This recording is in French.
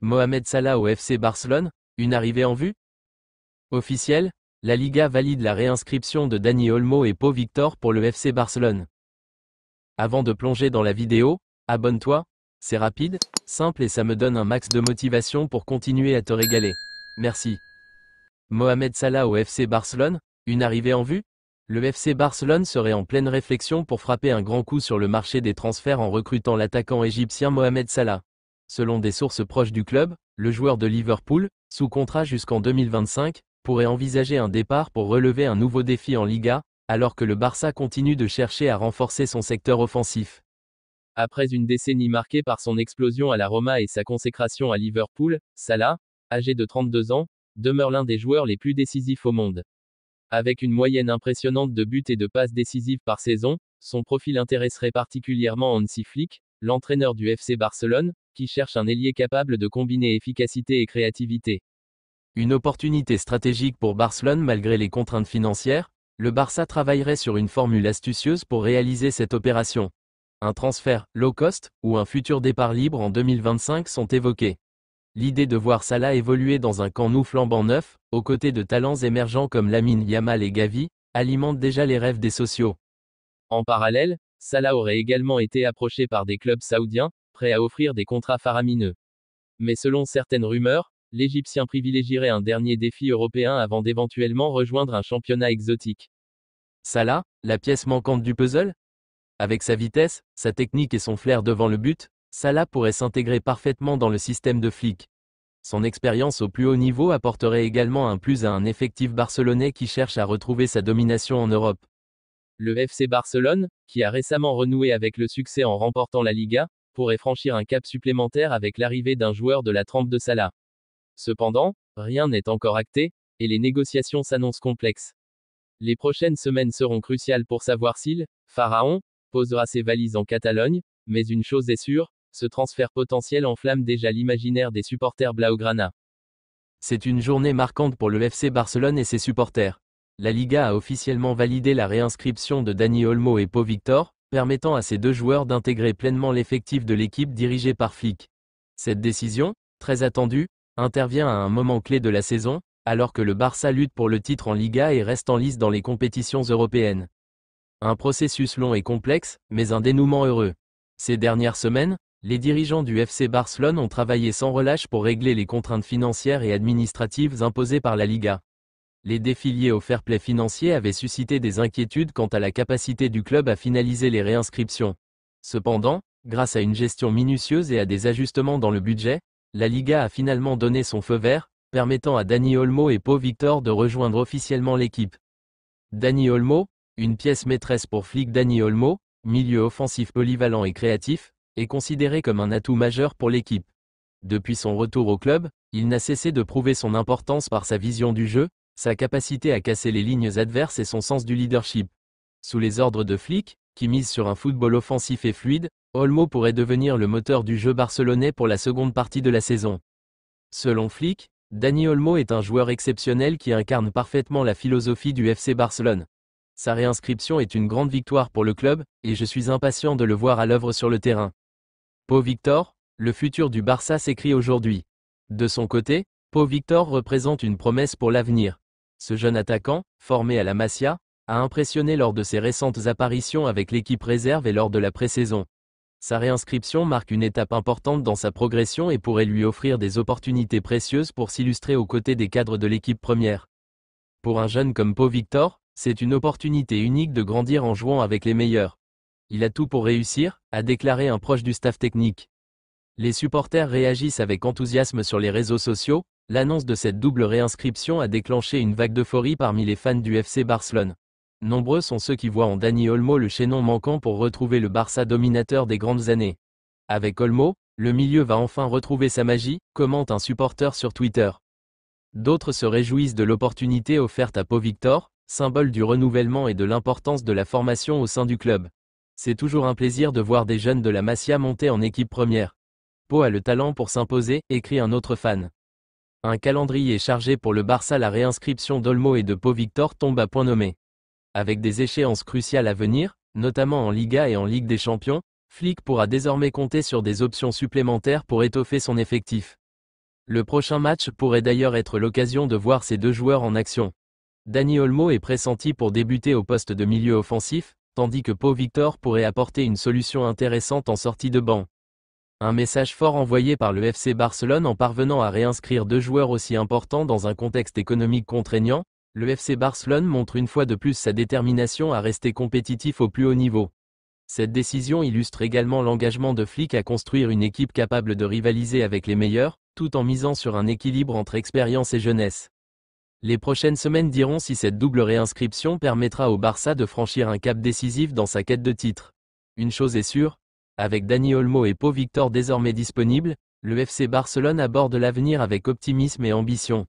Mohamed Salah au FC Barcelone, une arrivée en vue? Officiel, la Liga valide la réinscription de Dani Olmo et Pau Victor pour le FC Barcelone. Avant de plonger dans la vidéo, abonne-toi, c'est rapide, simple et ça me donne un max de motivation pour continuer à te régaler. Merci. Mohamed Salah au FC Barcelone, une arrivée en vue? Le FC Barcelone serait en pleine réflexion pour frapper un grand coup sur le marché des transferts en recrutant l'attaquant égyptien Mohamed Salah. Selon des sources proches du club, le joueur de Liverpool, sous contrat jusqu'en 2025, pourrait envisager un départ pour relever un nouveau défi en Liga, alors que le Barça continue de chercher à renforcer son secteur offensif. Après une décennie marquée par son explosion à la Roma et sa consécration à Liverpool, Salah, âgé de 32 ans, demeure l'un des joueurs les plus décisifs au monde. Avec une moyenne impressionnante de buts et de passes décisives par saison, son profil intéresserait particulièrement Hansi Flick, l'entraîneur du FC Barcelone, qui cherche un ailier capable de combiner efficacité et créativité. Une opportunité stratégique pour Barcelone malgré les contraintes financières, le Barça travaillerait sur une formule astucieuse pour réaliser cette opération. Un transfert low cost ou un futur départ libre en 2025 sont évoqués. L'idée de voir Salah évoluer dans un camp nou flambant neuf, aux côtés de talents émergents comme Lamine Yamal et Gavi, alimente déjà les rêves des sociaux. En parallèle, Salah aurait également été approché par des clubs saoudiens, prêts à offrir des contrats faramineux. Mais selon certaines rumeurs, l'Égyptien privilégierait un dernier défi européen avant d'éventuellement rejoindre un championnat exotique. Salah, la pièce manquante du puzzle? Avec sa vitesse, sa technique et son flair devant le but, Salah pourrait s'intégrer parfaitement dans le système de Flick. Son expérience au plus haut niveau apporterait également un plus à un effectif barcelonais qui cherche à retrouver sa domination en Europe. Le FC Barcelone, qui a récemment renoué avec le succès en remportant la Liga, pourrait franchir un cap supplémentaire avec l'arrivée d'un joueur de la trempe de Salah. Cependant, rien n'est encore acté, et les négociations s'annoncent complexes. Les prochaines semaines seront cruciales pour savoir s'il, Pharaon, posera ses valises en Catalogne, mais une chose est sûre, ce transfert potentiel enflamme déjà l'imaginaire des supporters blaugrana. C'est une journée marquante pour le FC Barcelone et ses supporters. La Liga a officiellement validé la réinscription de Dani Olmo et Pau Victor, permettant à ces deux joueurs d'intégrer pleinement l'effectif de l'équipe dirigée par Flick. Cette décision, très attendue, intervient à un moment clé de la saison, alors que le Barça lutte pour le titre en Liga et reste en lice dans les compétitions européennes. Un processus long et complexe, mais un dénouement heureux. Ces dernières semaines, les dirigeants du FC Barcelone ont travaillé sans relâche pour régler les contraintes financières et administratives imposées par la Liga. Les défis liés au fair play financier avaient suscité des inquiétudes quant à la capacité du club à finaliser les réinscriptions. Cependant, grâce à une gestion minutieuse et à des ajustements dans le budget, la Liga a finalement donné son feu vert, permettant à Dani Olmo et Pau Victor de rejoindre officiellement l'équipe. Dani Olmo, une pièce maîtresse pour Flick. Dani Olmo, milieu offensif polyvalent et créatif, est considéré comme un atout majeur pour l'équipe. Depuis son retour au club, il n'a cessé de prouver son importance par sa vision du jeu, sa capacité à casser les lignes adverses et son sens du leadership. Sous les ordres de Flick, qui mise sur un football offensif et fluide, Olmo pourrait devenir le moteur du jeu barcelonais pour la seconde partie de la saison. Selon Flick, Dani Olmo est un joueur exceptionnel qui incarne parfaitement la philosophie du FC Barcelone. Sa réinscription est une grande victoire pour le club, et je suis impatient de le voir à l'œuvre sur le terrain. Pau Victor, le futur du Barça s'écrit aujourd'hui. De son côté, Pau Victor représente une promesse pour l'avenir. Ce jeune attaquant, formé à la Masia, a impressionné lors de ses récentes apparitions avec l'équipe réserve et lors de la pré-saison. Sa réinscription marque une étape importante dans sa progression et pourrait lui offrir des opportunités précieuses pour s'illustrer aux côtés des cadres de l'équipe première. Pour un jeune comme Pau Victor, c'est une opportunité unique de grandir en jouant avec les meilleurs. Il a tout pour réussir, a déclaré un proche du staff technique. Les supporters réagissent avec enthousiasme sur les réseaux sociaux. L'annonce de cette double réinscription a déclenché une vague d'euphorie parmi les fans du FC Barcelone. Nombreux sont ceux qui voient en Dani Olmo le chaînon manquant pour retrouver le Barça dominateur des grandes années. Avec Olmo, le milieu va enfin retrouver sa magie, commente un supporter sur Twitter. D'autres se réjouissent de l'opportunité offerte à Pau Victor, symbole du renouvellement et de l'importance de la formation au sein du club. C'est toujours un plaisir de voir des jeunes de la Masia monter en équipe première. Pau a le talent pour s'imposer, écrit un autre fan. Un calendrier chargé pour le Barça. La réinscription d'Olmo et de Pau Victor tombe à point nommé. Avec des échéances cruciales à venir, notamment en Liga et en Ligue des Champions, Flick pourra désormais compter sur des options supplémentaires pour étoffer son effectif. Le prochain match pourrait d'ailleurs être l'occasion de voir ces deux joueurs en action. Dani Olmo est pressenti pour débuter au poste de milieu offensif, tandis que Pau Victor pourrait apporter une solution intéressante en sortie de banc. Un message fort envoyé par le FC Barcelone en parvenant à réinscrire deux joueurs aussi importants dans un contexte économique contraignant, le FC Barcelone montre une fois de plus sa détermination à rester compétitif au plus haut niveau. Cette décision illustre également l'engagement de Flick à construire une équipe capable de rivaliser avec les meilleurs, tout en misant sur un équilibre entre expérience et jeunesse. Les prochaines semaines diront si cette double réinscription permettra au Barça de franchir un cap décisif dans sa quête de titre. Une chose est sûre, avec Dani Olmo et Pau Victor désormais disponibles, le FC Barcelone aborde l'avenir avec optimisme et ambition.